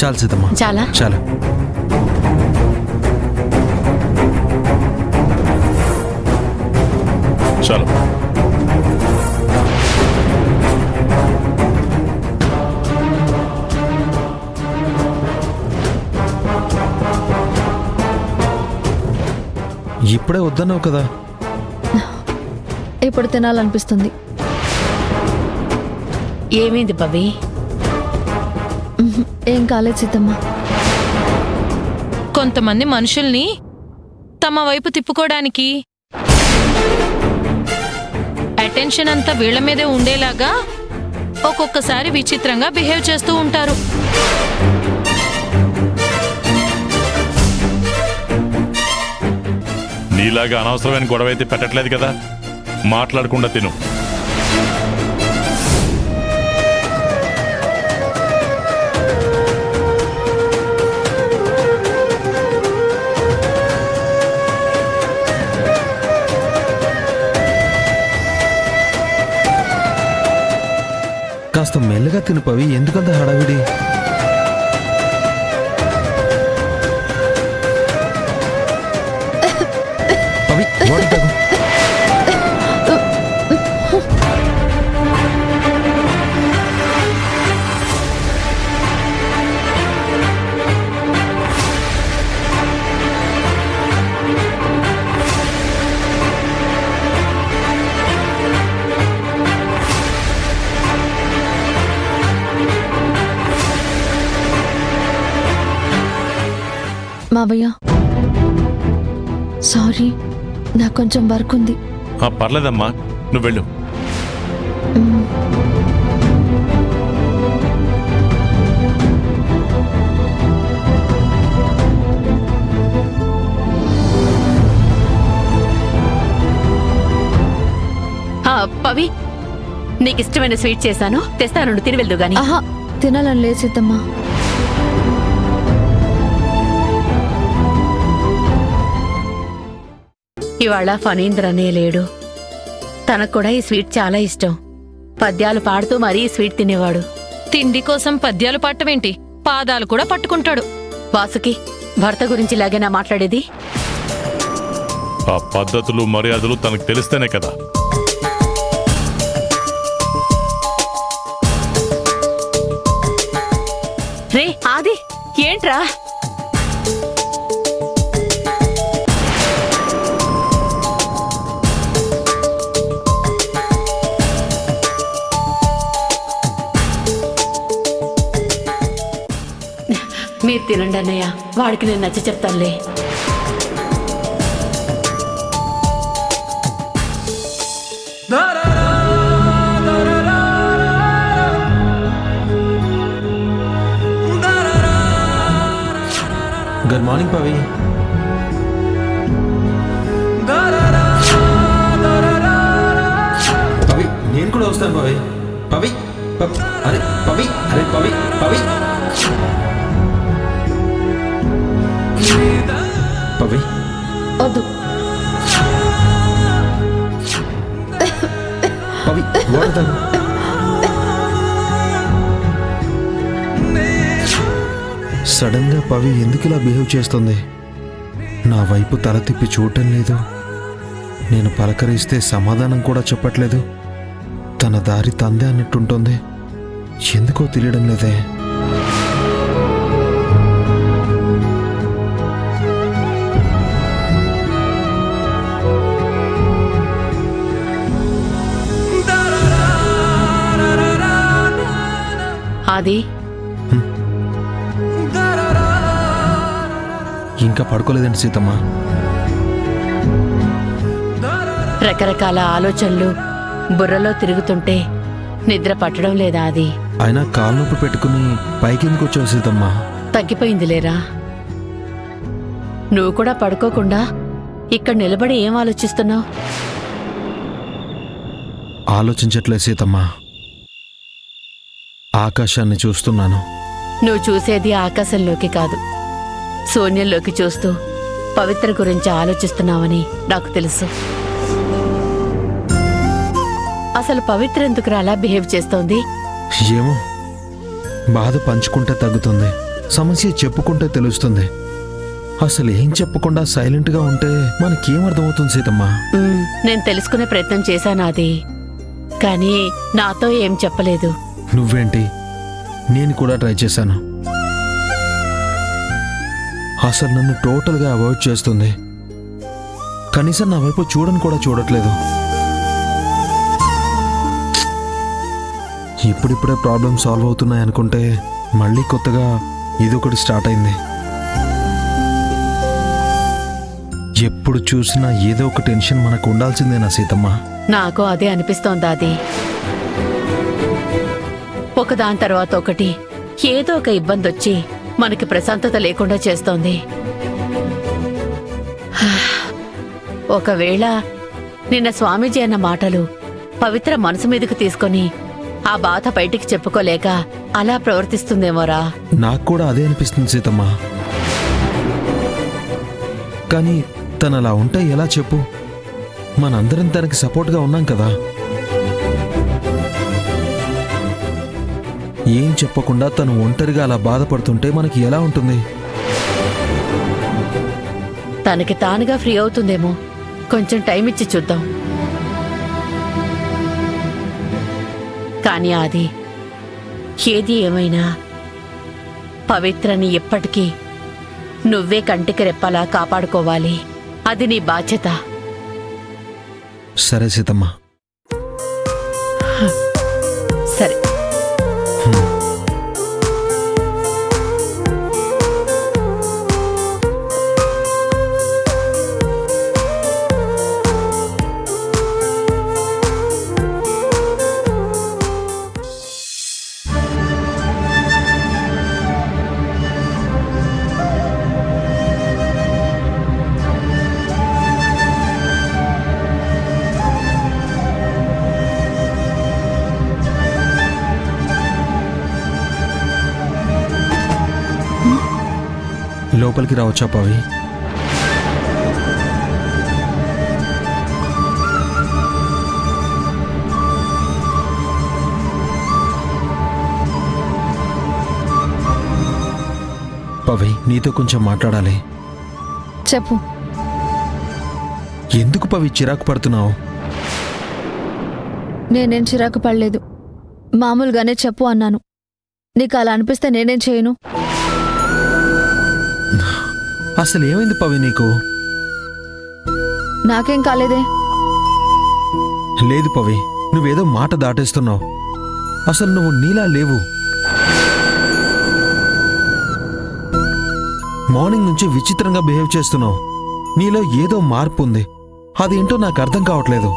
చాలు సీతమ్మ, చాలా చాలు. చాలు. ఇప్పుడే వద్దన్నావు కదా. ఇప్పుడు తినాలనిపిస్తుంది. ఏమైంది పవి? ఏం కాలేదు సీతమ్మ. కొంతమంది మనుషుల్ని తమ వైపు తిప్పుకోవడానికి అటెన్షన్ అంతా వీళ్ల మీదే ఉండేలాగా ఒక్కొక్కసారి విచిత్రంగా బిహేవ్ చేస్తూ ఉంటారు. నీలాగా అనవసరమైన గొడవ అయితే పెట్టట్లేదు కదా, మాట్లాడకుండా తిను. కాస్త మెల్లగా తిను పవి, ఎందుకంత హడావిడి? పవి, వాటర్ తాగు. మావయ్య సారీ, నాకు కొంచెం వర్క్ ఉంది. పర్లేదమ్మా, నువ్వు వెళ్ళు. పవి, నీకిష్టమైన స్వీట్ చేశాను, తెస్తాను, తిని వెళ్దు గాని. ఆహా, తినాలని లేదు సీతమ్మ. ఇవాళ ఫణీంద్ర అనే లేడు. తనకు కూడా ఈ స్వీట్ చాలా ఇష్టం. పద్యాలు పాడుతూ మరీ ఈ స్వీట్ తినేవాడు. తిండి కోసం పద్యాలు పట్టమేంటి, పాదాలు కూడా పట్టుకుంటాడు. వాసుకి భర్త గురించి ఇలాగేనా మాట్లాడేది? ఆ పద్ధతులు మర్యాదలు తనకు తెలిస్తేనే కదా. రే ఆది, ఏంట్రా? మీరు తినండి అన్నయ్య, వాడికి నేను నచ్చ చెప్తానులే. Good morning Pavi. పవి, నేను కూడా వస్తాను పవి. పవి, అరే పవి, అరే పవి, పవి, పవి. వద్దు. పవి, వాటర్ తాగు. సడన్ గా పవి ఎందుకు ఇలా బిహేవ్ చేస్తుంది? నా వైపు తల తిప్పి చూడటం లేదు. నేను పలకరిస్తే సమాధానం కూడా చెప్పట్లేదు. తన దారి తందే అన్నట్టుంటుంది. ఎందుకో తెలియడం లేదే. ఆది, ఇంకా పడుకోలేదండి సీతమ్మ. రకరకాల ఆలోచనలు బుర్రలో తిరుగుతుంటే నిద్ర పట్టడం లేదా? అది అయినా కాలు నొప్పి పెట్టుకుని పైకి ఎందుకు వచ్చావు సీతమ్మ? తగ్గిపోయింది లేరా? నువ్వు కూడా పడుకోకుండా ఇక్కడ నిలబడి ఏం ఆలోచిస్తున్నావు? ఆలోచించట్లేదు సీతమ్మ, ఆకాశాన్ని చూస్తున్నాను. నువ్వు చూసేది ఆకాశంలోకి కాదు, శూన్యంలోకి చూస్తూ పవిత్ర గురించి ఆలోచిస్తున్నావని నాకు తెలుసు. అసలు పవిత్ర ఎందుకు అలా బిహేవ్ చేస్తోంది? ఏమో, బాధ పంచుకుంటే తగ్గుతుంది, సమస్య చెప్పుకుంటే తెలుస్తుంది. అసలు ఏం చెప్పకుండా సైలెంట్గా ఉంటే మనకేం అర్థమవుతుంది సీతమ్మ? నేను తెలుసుకునే ప్రయత్నం చేశానాది, కానీ నాతో ఏం చెప్పలేదు. నువ్వేంటి, నేను కూడా ట్రై చేశాను. అసలు నన్ను టోటల్గా అవాయిడ్ చేస్తుంది. కనీసం నా వైపు చూడని కూడా చూడట్లేదు. ఇప్పుడిప్పుడే ప్రాబ్లం సాల్వ్ అవుతున్నాయి అనుకుంటే మళ్ళీ కొత్తగా ఇదొకటి స్టార్ట్ అయింది. ఎప్పుడు చూసినా ఏదో ఒక టెన్షన్ మనకు ఉండాల్సిందేనా సీతమ్మ? నాకు అదే అనిపిస్తోంది అది. ఒకదాని తర్వాత ఒకటి ఏదో ఒక ఇబ్బంది వచ్చి మనకి ప్రశాంతత లేకుండా చేస్తోంది. ఒకవేళ నిన్న స్వామీజీ అన్న మాటలు పవిత్ర మనసు మీదకు తీసుకొని ఆ బాధ బయటికి చెప్పుకోలేక అలా ప్రవర్తిస్తుందేమోరా. నాకు కూడా అదే అనిపిస్తుంది సీతమ్మ. కానీ తను అలా ఉంటే ఎలా చెప్పు? మనందరం తనకి సపోర్ట్గా ఉన్నాం కదా. ఏం చెప్పకుండా తను ఒంటరిగా అలా బాధపడుతుంటే మనకి ఎలా ఉంటుంది? తనకి తానుగా ఫ్రీ అవుతుందేమో. కొంచెం టైం ఇచ్చి చూద్దాం. కానీ అది ఏది ఏమైనా పవిత్రని ఎప్పటికీ నువ్వే కంటికి రెప్పలా కాపాడుకోవాలి. అది నీ బాధ్యత. సరే సీతమ్మ. సరే. లోపలికి రావచ్చా పవి? పవి, నీతో కొంచెం మాట్లాడాలి. చెప్పు. ఎందుకు పవి చిరాకు పడుతున్నావు? నేనేం చిరాకు పడలేదు, మామూలుగానే చెప్పు అన్నాను. నీకు అలా అనిపిస్తే నేనేం చేయను. అసలు ఏమైంది పవి నీకు? నాకేం కాలేదే. లేదు పవి, నువ్వేదో మాట దాటేస్తున్నావు. అసలు నువ్వు నీలా లేవు. మార్నింగ్ నుంచి విచిత్రంగా బిహేవ్ చేస్తున్నావు. నీలో ఏదో మార్పు ఉంది. అదేంటో నాకు అర్థం కావట్లేదు.